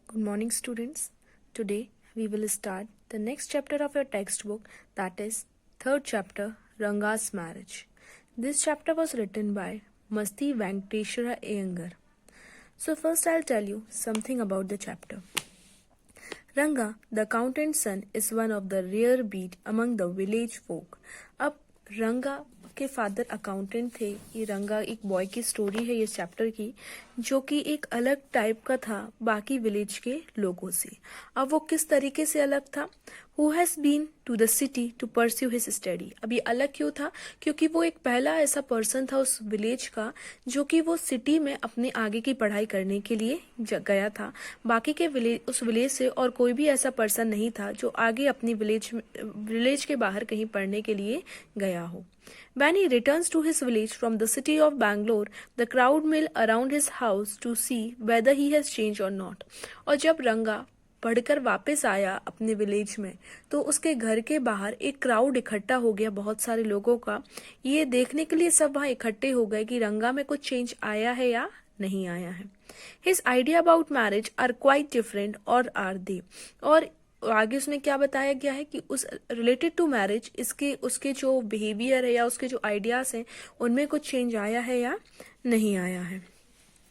Good morning, students. Today we will start the next chapter of your textbook, that is third chapter, Ranga's Marriage. This chapter was written by Masti Venkateshwara Iyengar. So first I'll tell you something about the chapter. Ranga, the accountant's son, is one of the rare breed among the village folk. अब रंगा के father accountant थे. ये रंगा एक boy की story है ये चैप्टर की, जो कि एक अलग टाइप का था बाकी विलेज के लोगों से. अब वो किस तरीके से अलग था? Who has been to the city to pursue his study. अब ये अलग क्यों था? क्योंकि वो एक पहला ऐसा पर्सन था उस विलेज का जो कि वो सिटी में अपने आगे की पढ़ाई करने के लिए गया था. बाकी के उस विलेज से और कोई भी ऐसा पर्सन नहीं था जो आगे अपनी विलेज के बाहर कहीं पढ़ने के लिए गया हो. When he returns to his village from the city of Bangalore, the crowd mill around his house to see whether he has changed or not. और जब रंगा पढ़कर वापस आया अपने विलेज में, तो उसके घर के बाहर एक क्राउड इकट्ठा हो गया, बहुत सारे लोगों का. ये देखने के लिए सब वहां इकट्ठे हो गए कि रंगा में कुछ चेंज आया है या नहीं आया है. His idea about marriage are quite different, or are they? और आगे उसने क्या बताया गया है कि उस रिलेटेड टू मैरिज उसके जो बिहेवियर है या उसके जो आइडियाज हैं उनमें कुछ चेंज आया है या नहीं आया है.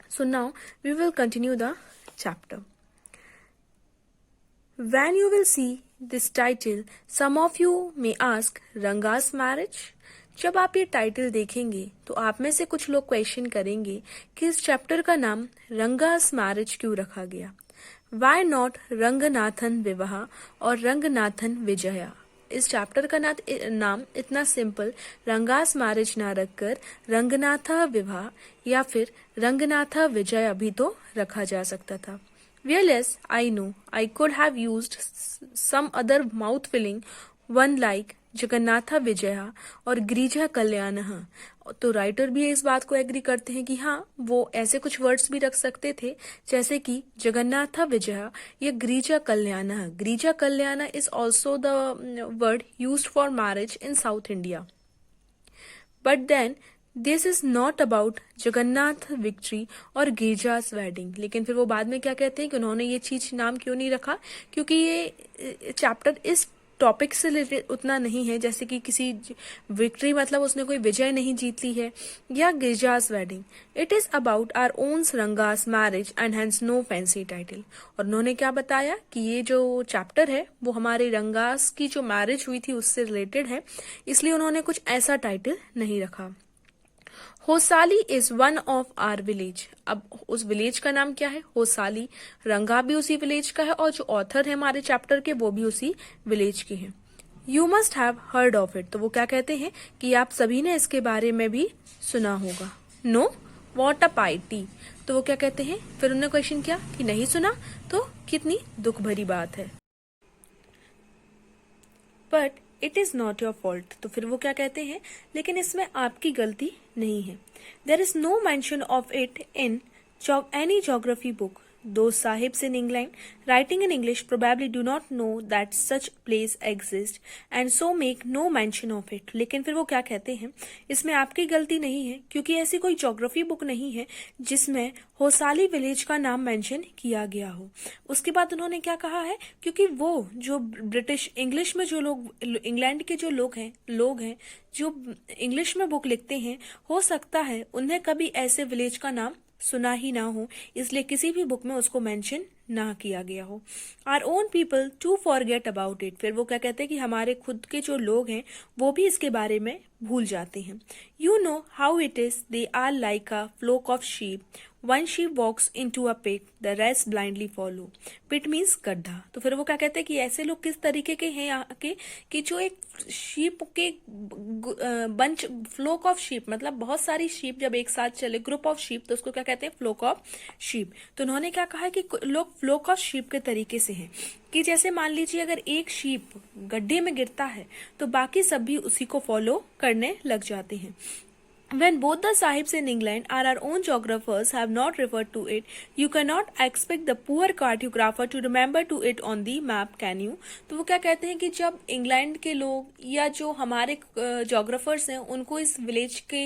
So now we will continue the chapter. When you will see this title, some of you may ask, Ranga's marriage? जब आप ये टाइटल देखेंगे तो आप में से कुछ लोग क्वेश्चन करेंगे कि इस चैप्टर का नाम रंगास मैरिज क्यों रखा गया. Why not रंगनाथन विवाह और रंगनाथन विजया? इस चैप्टर का नाम इतना सिंपल रंगास मैरिज ना रखकर रंगनाथा विवाह या फिर रंगनाथा विजया भी तो रखा जा सकता था. Well, yes, I know. I could have used some other mouth-filling one like Jagannatha Vijaya और गिरिजा कल्याणः. तो राइटर भी इस बात को एग्री करते हैं कि हाँ, वो ऐसे कुछ वर्ड्स भी रख सकते थे जैसे कि जगन्नाथा विजया या Girija Kalyana. Girija Kalyana is also the word used for marriage in South India. But then this is not about Jagannath victory और गिरजा's वेडिंग. लेकिन फिर वो बाद में क्या कहते हैं कि उन्होंने ये चीज नाम क्यों नहीं रखा, क्योंकि ये चैप्टर इस टॉपिक से रिलेटेड उतना नहीं है जैसे कि किसी विक्ट्री मतलब उसने कोई विजय नहीं जीत ली है या Girija's wedding. It is about our own Ranga's marriage and has no fancy title. और उन्होंने क्या बताया कि ये जो चैप्टर है वो हमारे रंगास की जो मैरिज हुई थी उससे रिलेटेड है, इसलिए उन्होंने कुछ ऐसा टाइटल नहीं रखा. Hosali is one of our village. अब उस विलेज का नाम क्या है? होसाली. रंगा भी उसी विलेज का है और जो ऑथर है हमारे चैप्टर के वो भी उसी विलेज के हैं. You must have heard of it. तो वो क्या कहते हैं कि आप सभी ने इसके बारे में भी सुना होगा. No, what a पाइटी. तो वो क्या कहते हैं, फिर उन्होंने क्वेश्चन किया कि नहीं सुना तो कितनी दुख भरी बात है. But it is not your fault. तो फिर वो क्या कहते हैं, लेकिन इसमें आपकी गलती नहीं है. There is no mention of it in any geography book. Those sahibs in England writing in English probably do not know that such place exists and so make no mention of it. लेकिन फिर वो क्या कहते हैं, इसमें आपकी गलती नहीं है क्योंकि ऐसी कोई ज्योग्राफी बुक नहीं है जिसमें होसाली विलेज का नाम मेंशन किया गया हो. उसके बाद उन्होंने क्या कहा है, क्योंकि वो जो ब्रिटिश इंग्लिश में जो लोग इंग्लैंड के जो लोग हैं जो इंग्लिश में बुक लिखते हैं, हो सकता है उन्हें कभी ऐसे विलेज का नाम सुना ही ना हो, इसलिए किसी भी बुक में उसको मेंशन ना किया गया हो. Our own people to forget about it. फिर वो क्या कहते हैं कि हमारे खुद के जो लोग हैं वो भी इसके बारे में भूल जाते हैं. You know how it is, they are like a flock of sheep. One sheep walks into a pit, the rest blindly follow. Pit means गड्ढा. तो फिर वो क्या कहते हैं कि ऐसे लोग किस तरीके के हैं यहाँ के, कि जो एक शीप के बंच, फ्लोक ऑफ शीप मतलब बहुत सारी शीप जब एक साथ चले, ग्रुप ऑफ शीप, तो उसको क्या कहते हैं, फ्लोक ऑफ शीप. तो उन्होंने क्या कहा है कि लोग फ्लोक ऑफ शीप के तरीके से हैं, कि जैसे मान लीजिए अगर एक शीप गड्ढे में गिरता है तो बाकी सब भी उसी को फॉलो करने लग जाते हैं. When both the Sahibs in England or our own geographers have not referred to it, you cannot expect the poor cartographer to remember to it on the map, can you? तो वो क्या कहते हैं कि जब इंग्लैंड के लोग या जो हमारे जोग्राफर्स हैं उनको इस विलेज के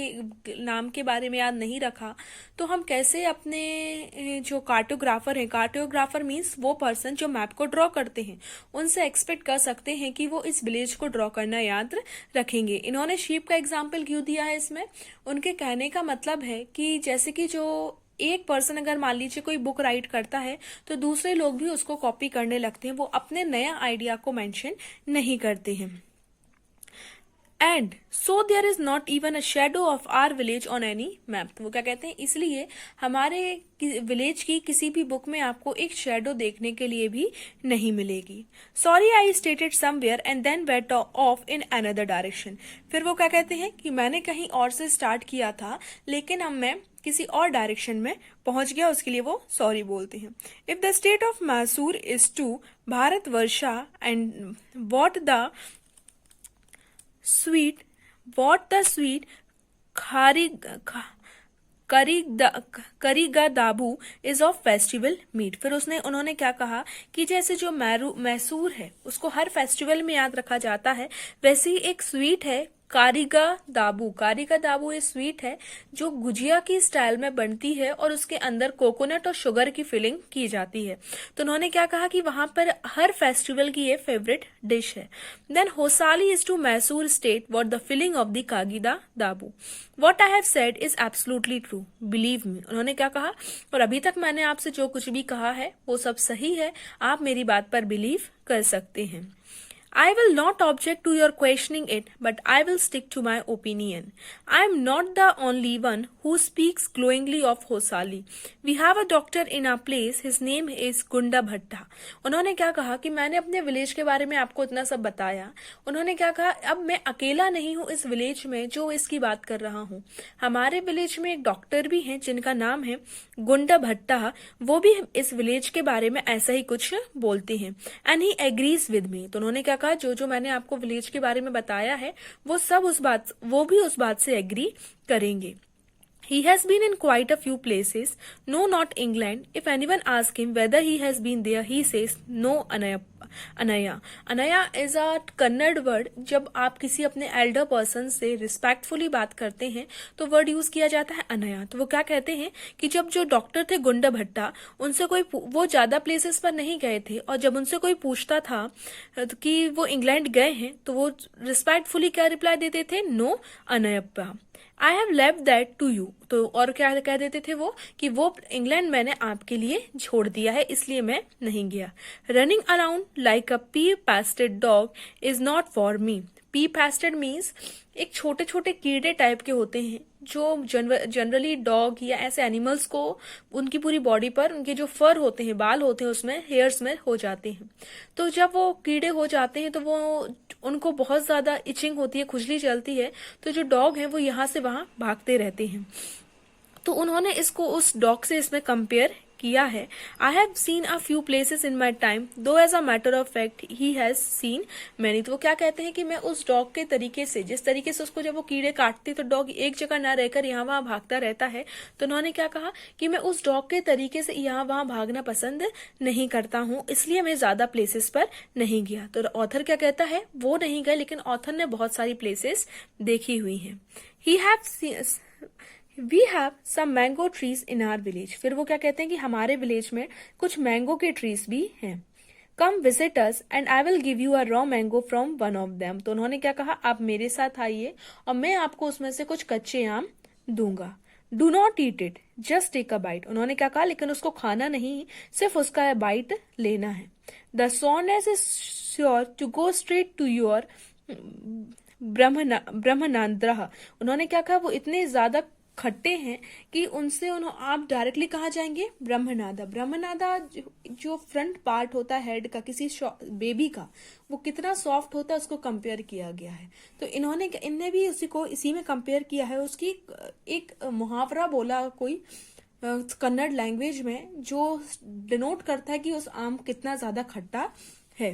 नाम के बारे में याद नहीं रखा, तो हम कैसे अपने जो कार्टोग्राफर हैं, कार्टोग्राफर मीन्स वो पर्सन जो मैप को ड्रॉ करते हैं, उनसे एक्सपेक्ट कर सकते हैं कि वो इस विलेज को ड्रॉ करना याद रखेंगे। इन्होंने शीप का एग्जाम्पल क्यों दिया है इसमें? उनके कहने का मतलब है कि जैसे कि जो एक पर्सन अगर मान लीजिए कोई बुक राइट करता है तो दूसरे लोग भी उसको कॉपी करने लगते हैं, वो अपने नया आइडिया को मेंशन नहीं करते हैं। And so there is not even a shadow of our village on any map. तो वो क्या कहते हैं, इसलिए हमारे विलेज की किसी भी बुक में आपको एक शेडो देखने के लिए भी नहीं मिलेगी। Sorry I started somewhere and then went off in another direction. फिर वो क्या कहते हैं कि मैंने कहीं और से स्टार्ट किया था लेकिन अब मैं किसी और डायरेक्शन में पहुंच गया, उसके लिए वो सॉरी बोलते हैं। If the state of Mysore is to Bharat Varsha and sweet what the sweet करीगा दाबू इज ऑफ फेस्टिवल मीट। फिर उन्होंने क्या कहा कि जैसे जो मैसूर है उसको हर फेस्टिवल में याद रखा जाता है, वैसे ही एक स्वीट है कारिगा दाबू। कारिगा दाबू ये स्वीट है जो गुजिया की स्टाइल में बनती है और उसके अंदर कोकोनट और शुगर की फिलिंग की जाती है। तो उन्होंने क्या कहा कि वहां पर हर फेस्टिवल की ये फेवरेट डिश है। Then Hosali is to Mysore state what the filling of the कागिदा दाबू। What I have said is absolutely true, believe me. उन्होंने क्या कहा, और अभी तक मैंने आपसे जो कुछ भी कहा है वो सब सही है, आप मेरी बात पर बिलीव कर सकते हैं। I will not object to your questioning it, but I will stick to my opinion. I am not the only one who speaks glowingly of Hosali. We have a doctor in our place. His name is Gunda Bhatta. उन्होंने क्या कहा कि मैंने अपने village के बारे में आपको इतना सब बताया। उन्होंने क्या कहा, अब मैं अकेला नहीं हूँ इस विलेज में जो इसकी बात कर रहा हूँ। हमारे विलेज में एक डॉक्टर भी हैं जिनका नाम है गुंडा भट्टा। वो भी इस विलेज के बारे में ऐसा ही कुछ बोलते हैं। And he agrees with me. तो उन्होंने क्या कहा, जो जो मैंने आपको विलेज के बारे में बताया है वो भी उस बात से एग्री करेंगे। He has been in quite a few places. No, not England. If anyone asks him whether he has been there, he says no. Anaya. Anaya is a Kannada word. जब आप किसी अपने एल्डर पर्सन से respectfully बात करते हैं तो word use किया जाता है अनया। तो वो क्या कहते हैं कि जब जो डॉक्टर थे गुंडा भट्टा, उनसे वो ज्यादा प्लेसेस पर नहीं गए थे, और जब उनसे कोई पूछता था कि वो इंग्लैंड गए हैं तो वो रिस्पेक्टफुली क्या रिप्लाई देते थे, नो अनयप्पा। I have left that to you. तो और क्या कह देते थे वो कि वो इंग्लैंड मैंने आपके लिए छोड़ दिया है, इसलिए मैं नहीं गया। Running around like a P pasted dog is not for me. P pasted means एक छोटे छोटे कीड़े टाइप के होते हैं जो जनरली डॉग या ऐसे एनिमल्स को उनकी पूरी बॉडी पर उनके जो फर होते हैं, बाल होते हैं, उसमें हेयर्स में हो जाते हैं। तो जब वो कीड़े हो जाते हैं तो वो उनको बहुत ज्यादा इचिंग होती है, खुजली चलती है, तो जो डॉग है वो यहाँ से वहां भागते रहते हैं। तो उन्होंने इसको उस डॉग से इसमें कंपेयर किया है। I have seen a few places in my time though as a matter of fact he has seen many. तो वो क्या कहते हैं कि मैं उस डॉग के तरीके से, जिस तरीके से उसको जब वो कीड़े काटते तो डॉग एक जगह ना रहकर यहाँ वहां भागता रहता है, तो उन्होंने क्या कहा कि मैं उस डॉग के तरीके से यहाँ वहां भागना पसंद नहीं करता हूँ, इसलिए मैं ज्यादा प्लेसेस पर नहीं गया। तो ऑथर क्या कहता है, वो नहीं गए लेकिन ऑथर ने बहुत सारी प्लेसेस देखी हुई हैं। He have we have some mango trees in our village. फिर वो क्या कहते हैं कि हमारे विलेज में कुछ मैंगो के ट्रीज भी हैं। Come visit us and I will give you a raw mango from one of them. तो उन्होंने क्या कहा, आप मेरे साथ आइए और मैं आपको उसमें से कुछ कच्चे आम दूंगा। Do not eat it, just take a bite. उन्होंने क्या कहा, लेकिन उसको खाना नहीं, सिर्फ उसका बाइट लेना है। The sourness is sure to go straight to your ब्रह्मनांद्रह। उन्होंने क्या कहा, वो इतने ज्यादा खट्टे हैं कि उनसे आप डायरेक्टली कहाँ जाएंगे, ब्रह्मनादा। ब्रह्मनादा जो फ्रंट पार्ट होता है हेड का किसी बेबी का, वो कितना सॉफ्ट होता है उसको कंपेयर किया गया है। तो इनने भी इसी में कंपेयर किया है। उसकी एक मुहावरा बोला कोई कन्नड़ लैंग्वेज में जो डिनोट करता है कि उस आम कितना ज्यादा खट्टा है।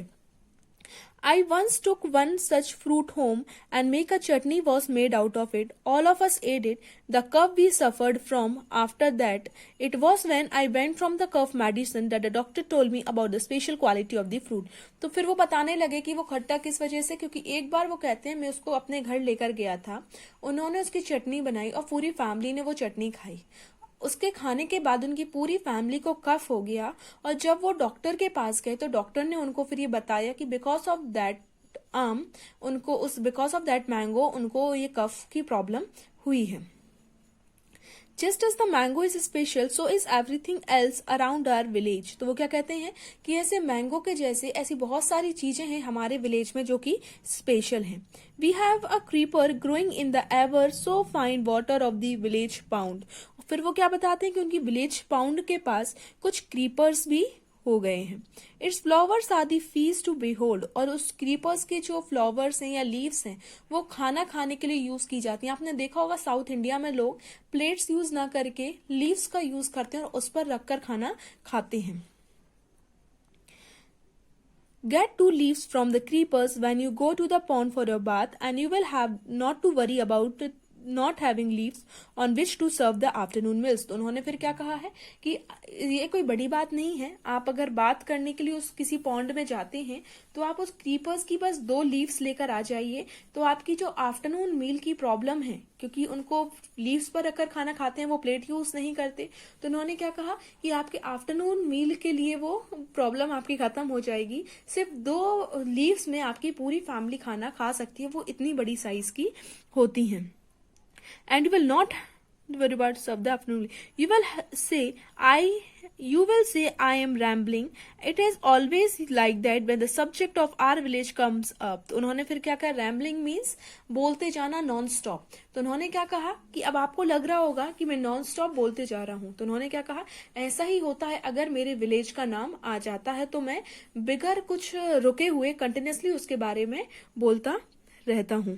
I once took one such fruit home and make a chutney was made out of it. All of us ate it. The cough we suffered from after that. It was when I went from the cough medicine that the doctor told me about the special quality of the fruit. तो फिर वो बताने लगे कि वो खट्टा किस वजह से, क्योंकि एक बार वो कहते हैं मैं उसको अपने घर लेकर गया था, उन्होंने उसकी चटनी बनाई और पूरी फैमिली ने वो चटनी खाई। उसके खाने के बाद उनकी पूरी फैमिली को कफ हो गया और जब वो डॉक्टर के पास गए तो डॉक्टर ने उनको फिर ये बताया कि because of that because of that mango उनको ये कफ की प्रॉब्लम हुई है। Just as the mango is special so is everything else around our village. तो वो क्या कहते हैं कि ऐसे मैंगो के जैसे ऐसी बहुत सारी चीजें हैं हमारे विलेज में जो कि स्पेशल हैं। We have a creeper growing in the ever so fine water of the village pond. फिर वो क्या बताते हैं कि उनकी विलेज पाउंड के पास कुछ क्रीपर्स भी हो गए हैं। Its flowers are the feast to behold. और उस क्रीपर्स के जो फ्लावर्स हैं या लीव्स हैं वो खाना खाने के लिए यूज की जाती हैं। आपने देखा होगा साउथ इंडिया में लोग प्लेट्स यूज ना करके लीव्स का यूज करते हैं और उस पर रखकर खाना खाते हैं। Get 2 leaves from the creepers when you go to the pond for your bath and you will have not to worry about not having leaves on which to serve the afternoon meals. तो उन्होंने फिर क्या कहा है कि ये कोई बड़ी बात नहीं है, आप अगर बात करने के लिए उस किसी पॉन्ड में जाते हैं तो आप उस क्रीपर्स की बस 2 लीव्स लेकर आ जाइए, तो आपकी जो आफ्टरनून मील की प्रॉब्लम है, क्योंकि उनको लीव्स पर रखकर खाना खाते हैं, वो प्लेट यूज नहीं करते, तो उन्होंने क्या कहा कि आपके आफ्टरनून मील के लिए वो प्रॉब्लम आपकी खत्म हो जाएगी। सिर्फ 2 लीव्स में आपकी पूरी फैमिली खाना खा सकती है, वो इतनी बड़ी साइज की होती हैं। And you will not worry about serve the afternoon. You will say I am rambling. It is always like that when the subject of our village comes up. तो उन्होंने फिर क्या कहा, rambling means बोलते जाना नॉन स्टॉप। तो उन्होंने क्या कहा कि अब आपको लग रहा होगा कि मैं नॉन स्टॉप बोलते जा रहा हूं, तो उन्होंने क्या कहा, ऐसा ही होता है अगर मेरे विलेज का नाम आ जाता है तो मैं बिगर कुछ रुके हुए कंटिन्यूसली उसके बारे में बोलता रहता हूं।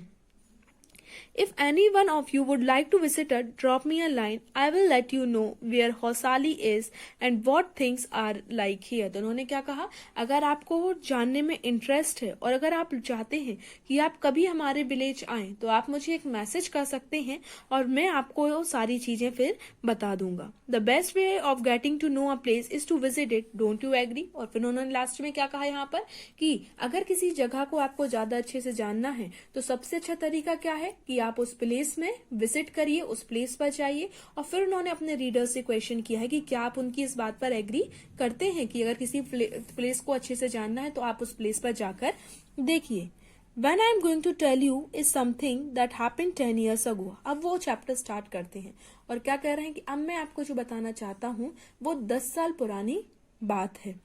If any one of you would like to visit us, drop me a line. I will let you know where Hosali is and what things are like here. तो उन्होंने क्या कहा, अगर आपको जानने में इंटरेस्ट है और अगर आप चाहते हैं कि आप कभी हमारे विलेज आएं तो आप मुझे एक मैसेज कर सकते हैं और मैं आपको सारी चीजें फिर बता दूंगा। The best way of getting to know a place is to visit it, don't you agree. और फिर उन्होंने लास्ट में क्या कहा यहाँ पर कि अगर किसी जगह को आपको ज्यादा अच्छे से जानना है तो सबसे अच्छा तरीका क्या है कि आप उस प्लेस में विजिट करिए, उस प्लेस पर जाइए। और फिर उन्होंने अपने रीडर्स से क्वेश्चन किया है कि क्या आप उनकी इस बात पर एग्री करते हैं कि अगर किसी प्लेस को अच्छे से जानना है तो आप उस प्लेस पर जाकर देखिए। When I'm going to tell you is something that happened 10 years ago. अब वो चैप्टर स्टार्ट करते हैं और क्या कह रहे हैं कि अब मैं आपको जो बताना चाहता हूं वो 10 साल पुरानी बात है।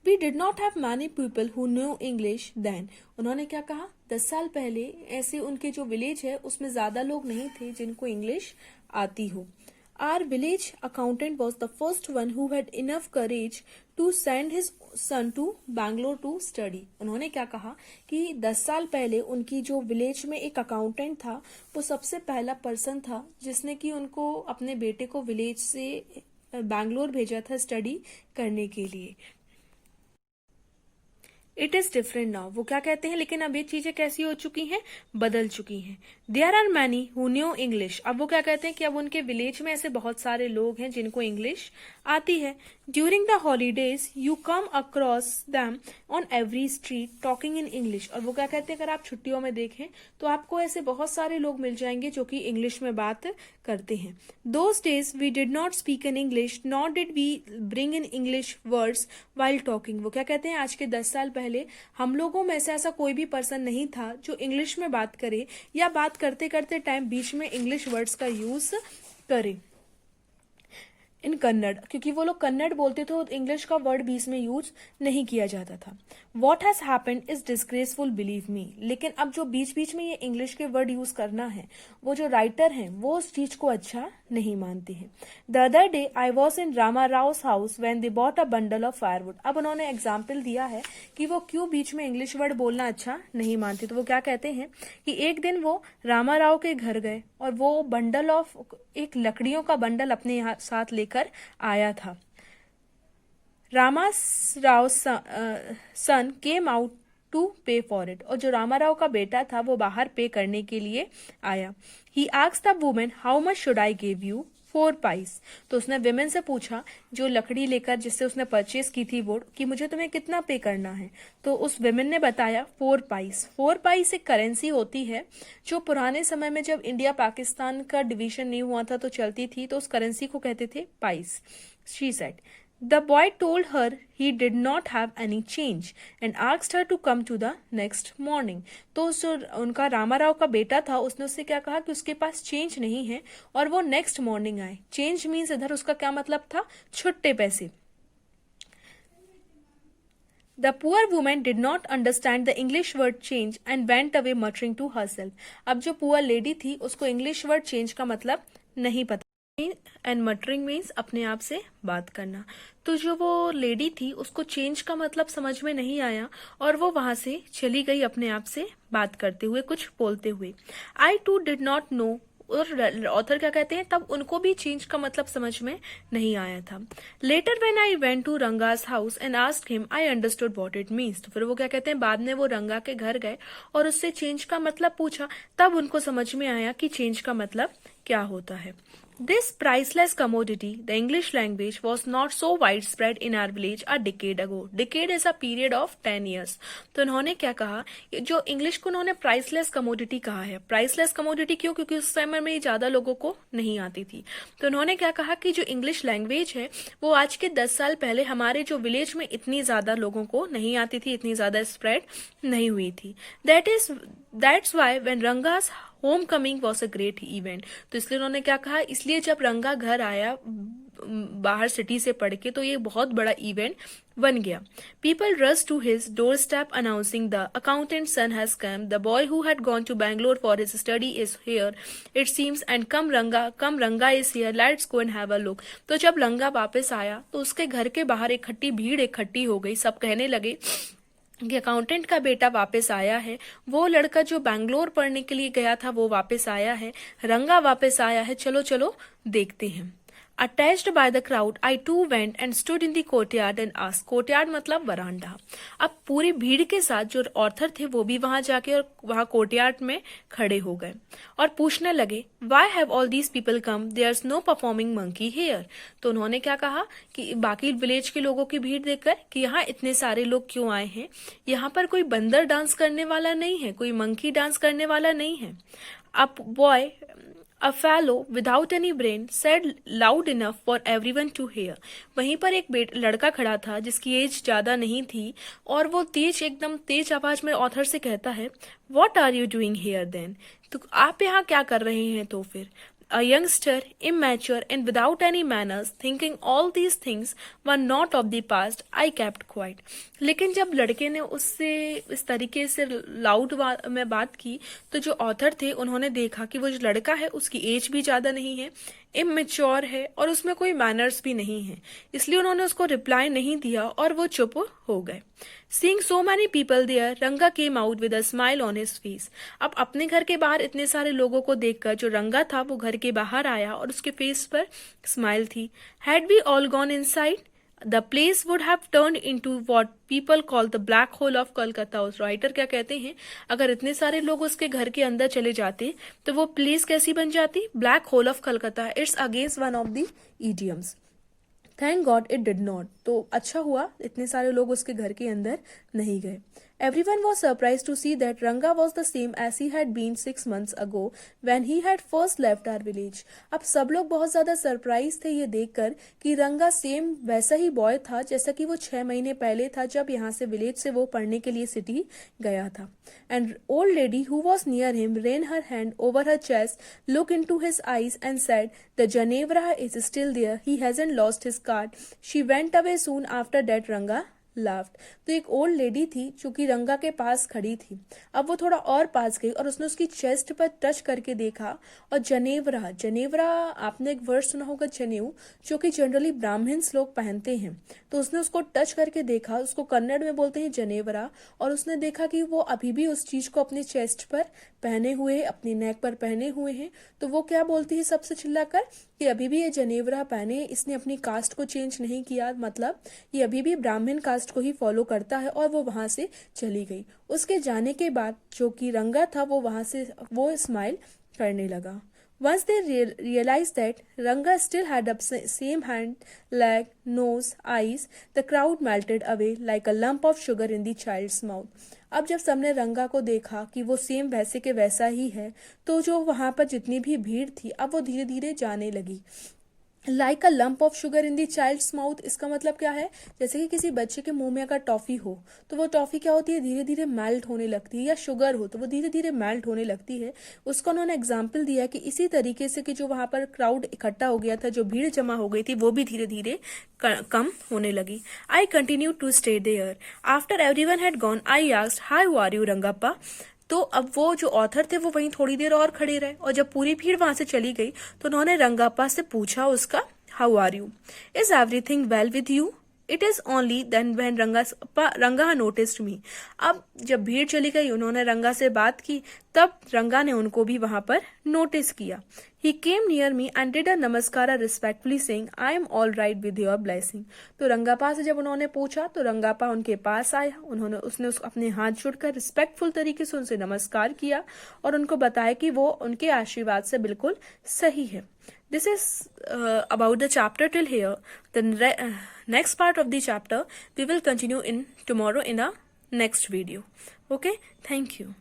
We did not have many people who knew English then. उन्होंने क्या कहा, 10 साल पहले ऐसे उनके जो विलेज है उसमें ज्यादा लोग नहीं थे जिनको इंग्लिश आती हो। Our village accountant was the first one who had enough courage to send his son to Bangalore to study. उन्होंने क्या कहा कि 10 साल पहले उनकी जो विलेज में एक अकाउंटेंट था वो सबसे पहला पर्सन था जिसने कि उनको अपने बेटे को विलेज से बैंगलोर भेजा था स्टडी करने के लिए। इट इज डिफरेंट नाउ, वो क्या कहते हैं, लेकिन अब ये चीजें कैसी हो चुकी हैं, बदल चुकी हैं। There are many who know English. अब वो क्या कहते हैं कि अब उनके विलेज में ऐसे बहुत सारे लोग हैं जिनको इंग्लिश आती है। During the holidays you come across them on every street talking in English. और वो क्या कहते हैं, अगर आप छुट्टियों में देखें तो आपको ऐसे बहुत सारे लोग मिल जाएंगे जो कि इंग्लिश में बात करते हैं। Those days we did not speak in English not did we bring in English words while talking. वो क्या कहते हैं, आज के 10 साल पहले हम लोगों में से ऐसा कोई भी पर्सन नहीं था जो इंग्लिश में बात करे या बात करते करते टाइम बीच में इंग्लिश वर्ड्स का यूज करे इन कन्नड़, क्योंकि वो लोग कन्नड़ बोलते थे और इंग्लिश का वर्ड बीच में यूज नहीं किया जाता था। What has happened is disgraceful believe me. लेकिन अब जो बीच बीच में ये इंग्लिश के वर्ड यूज करना है वो जो राइटर हैं वो उस चीज को अच्छा नहीं मानते हैं। The other day I was in Rama Rao's house when they bought a bundle of firewood. अब उन्होंने एग्जाम्पल दिया है कि वो क्यों बीच में इंग्लिश वर्ड बोलना अच्छा नहीं मानते। तो वो क्या कहते हैं कि एक दिन वो रामा राव के घर गए और वो बंडल ऑफ एक लकड़ियों का बंडल अपने साथ लेकर आया था। रामा राव सन केम आउट टू पे फॉर इट, और जो रामा राव का बेटा था वो बाहर पे करने के लिए आया। He asked the women how much should I give you, 4 price. तो उसने विमेन से पूछा, जो लकड़ी लेकर जिससे उसने परचेज की थी वुड, कि मुझे तुम्हें कितना पे करना है। तो उस विमेन ने बताया 4 पाइस। 4 पाइस एक करेंसी होती है जो पुराने समय में जब इंडिया पाकिस्तान का डिवीजन नहीं हुआ था तो चलती थी, तो उस करेंसी को कहते थे price. She said the boy told her he did not have any change and asked her to come to the next morning. तो जो उनका रामाराव का बेटा था उसने उससे क्या कहा कि उसके पास चेंज नहीं है और वो नेक्स्ट मॉर्निंग आए। चेंज मीन्स इधर उसका क्या मतलब था, छुट्टे पैसे। The poor woman did not understand the English word change and went away muttering to herself. अब जो पुअर लेडी थी उसको इंग्लिश वर्ड चेंज का मतलब नहीं पता। एंड मटरिंग मीन्स अपने आप से बात करना। तो जो वो लेडी थी उसको चेंज का मतलब समझ में नहीं आया और वो वहां से चली गई अपने आप से बात करते हुए, कुछ बोलते हुए। आई टू डिड नॉट नो, और ऑथर क्या कहते हैं, तब उनको भी चेंज का मतलब समझ में नहीं आया था। Later when I went to Ranga's house and asked him I understood what it means. तो फिर वो क्या कहते हैं, बाद में वो रंगा के घर गए और उससे चेंज का मतलब पूछा, तब उनको समझ में आया कि चेंज का मतलब क्या होता है। This priceless commodity, the English language, was not so widespread in our village a decade ago. Decade is a period of 10 years. तो उन्होंने क्या कहा, जो इंग्लिश को उन्होंने प्राइसलेस कमोडिटी कहा है। प्राइसलेस कमोडिटी क्यों, क्योंकि उस समय में ज्यादा लोगों को नहीं आती थी। तो उन्होंने क्या कहा कि जो इंग्लिश लैंग्वेज है वो आज के 10 साल पहले हमारे जो विलेज में इतनी ज्यादा लोगों को नहीं आती थी, इतनी ज्यादा स्प्रेड नहीं हुई थी। That's why when Ranga's home coming was a great event. तो इसलिए उन्होंने क्या कहा, इसलिए जब रंगा घर आया बाहर सिटी से पढ़ के तो ये बहुत बड़ा इवेंट बन गया। People rush to his doorstep announcing the accountant son has come, the boy who had gone to Bangalore for his study is here it seems, and come Ranga is here, let's go and have a look. तो जब रंगा वापस आया तो उसके घर के बाहर भीड़ इकट्ठी हो गई। सब कहने लगे कि अकाउंटेंट का बेटा वापस आया है, वो लड़का जो बैंगलोर पढ़ने के लिए गया था वो वापस आया है, रंगा वापस आया है, चलो चलो देखते हैं। Attached by the crowd, I too went and stood in the courtyard and asked. Courtyard मतलब वरांडा। अब पूरी भीड़ के साथ जो ऑथर थे वो भी वहां जाके और वहां कोर्टयार्ड में खड़े हो गए और पूछने लगे, Why have all these people come? There's no performing monkey here. तो उन्होंने क्या कहा कि बाकी विलेज के लोगों की भीड़ देखकर कि यहाँ इतने सारे लोग क्यों आए हैं, यहाँ पर कोई बंदर डांस करने वाला नहीं है, कोई मंकी डांस करने वाला नहीं है। अब boy A fellow without any brain said loud enough for everyone to hear. वहीं पर एक लड़का खड़ा था जिसकी एज ज्यादा नहीं थी और वो एकदम तेज आवाज में ऑथर से कहता है, What are you doing here then? तो आप यहाँ क्या कर रहे हैं? तो फिर A youngster, immature and without any manners, thinking all these things were not of the past, I kept quiet. लेकिन जब लड़के ने उससे इस तरीके से लाउड में बात की तो जो ऑथर थे उन्होंने देखा कि वो जो लड़का है उसकी एज भी ज्यादा नहीं है, इमेच्योर है और उसमें कोई मैनर्स भी नहीं है, इसलिए उन्होंने उसको रिप्लाई नहीं दिया और वो चुप हो गए। Seeing so many people there, रंगा came out with a smile on his face. अब अपने घर के बाहर इतने सारे लोगों को देखकर जो रंगा था वो घर के बाहर आया और उसके फेस पर स्माइल थी। Had we all gone inside, the place would have turned into what people call the black hole of Kolkata. उस राइटर क्या कहते हैं, अगर इतने सारे लोग उसके घर के अंदर चले जाते तो वो प्लेस कैसी बन जाती, black hole of Calcutta. It's against one of the idioms. Thank God it did not. तो अच्छा हुआ इतने सारे लोग उसके घर के अंदर नहीं गए। Everyone was surprised to see that Ranga was the same as he had been 6 months ago when he had first left our village. अब सब लोग बहुत ज्यादा सरप्राइज थे ये देखकर कि रंगा सेम वैसा ही बॉय था जैसा कि वो 6 महीने पहले था जब यहाँ से विलेज से वो पढ़ने के लिए सिटी गया था। And old lady who was near him ran her hand over her chest, looked into his eyes and said, "The Ginevra is still there. He hasn't lost his card. She went away soon after that." Ranga laughed. तो एक old lady थी जो कि रंगा के पास खड़ी थी। अब वो थोड़ा और पास गई और उसने उसकी चेस्ट पर टच करके देखा और जनेवरा आपने एक वर्ड सुना होगा जनेऊ, जो कि जनरली ब्राह्मण्स लोग पहनते हैं। तो उसने उसको टच करके देखा, उसको कन्नड़ में बोलते हैं जनेवरा, और उसने देखा कि वो अभी भी उस चीज को अपने चेस्ट पर पहने हुए है, अपनी नेक पर पहने हुए हैं। तो वो क्या बोलती है सबसे चिल्लाकर कि अभी भी ये जनेवरा पहने, इसने अपनी कास्ट को चेंज नहीं किया, मतलब ये अभी भी ब्राह्मण कास्ट को ही फॉलो करता है। और वो वहां से चली गई। उसके जाने के बाद जो कि रंगा था वो वहां से वो स्माइल करने लगा। Once they realized that Ranga still had the same hand, leg, nose, eyes, the crowd melted away like a lump of sugar in the child's mouth. अब जब सबने रंगा को देखा कि वो सेम वैसे के वैसा ही है, तो जो वहां पर जितनी भी भीड़ थी अब वो धीरे धीरे जाने लगी। Like a lump of sugar in the child's mouth, इसका मतलब क्या है, जैसे कि किसी बच्चे के मुंह में अगर टॉफी हो तो वो टॉफी क्या होती है, धीरे धीरे मेल्ट होने लगती है, या शुगर हो तो वो धीरे धीरे मेल्ट होने लगती है। उसका उन्होंने एग्जाम्पल दिया कि इसी तरीके से कि जो वहां पर क्राउड इकट्ठा हो गया था, जो भीड़ जमा हो गई थी, वो भी धीरे धीरे कम होने लगी। I continue to stay there after everyone had gone. I asked how are you Rangappa. तो अब वो जो ऑथर थे वो वहीं थोड़ी देर और खड़े रहे, और जब पूरी भीड़ वहां से चली गई तो उन्होंने रंगाप्पा से पूछा उसका, how are you, is everything well with you. It is only then when Ranga noticed me. अब जब भीड़ चली गई, उन्होंने रंगा से बात की, तब रंगा ने उनको भी वहां पर नोटिस किया। He came near me and did a नमस्कारा respectfully saying I am all right with your blessing. तो रंगापा से जब उन्होंने पूछा तो रंगापा उनके पास आया, उसने अपने हाथ जोड़कर रिस्पेक्टफुल तरीके से उनसे नमस्कार किया और उनको बताया कि वो उनके आशीर्वाद से बिल्कुल सही है। This is about the chapter till here. The next part of the chapter we will continue in tomorrow in a next video. Okay, thank you.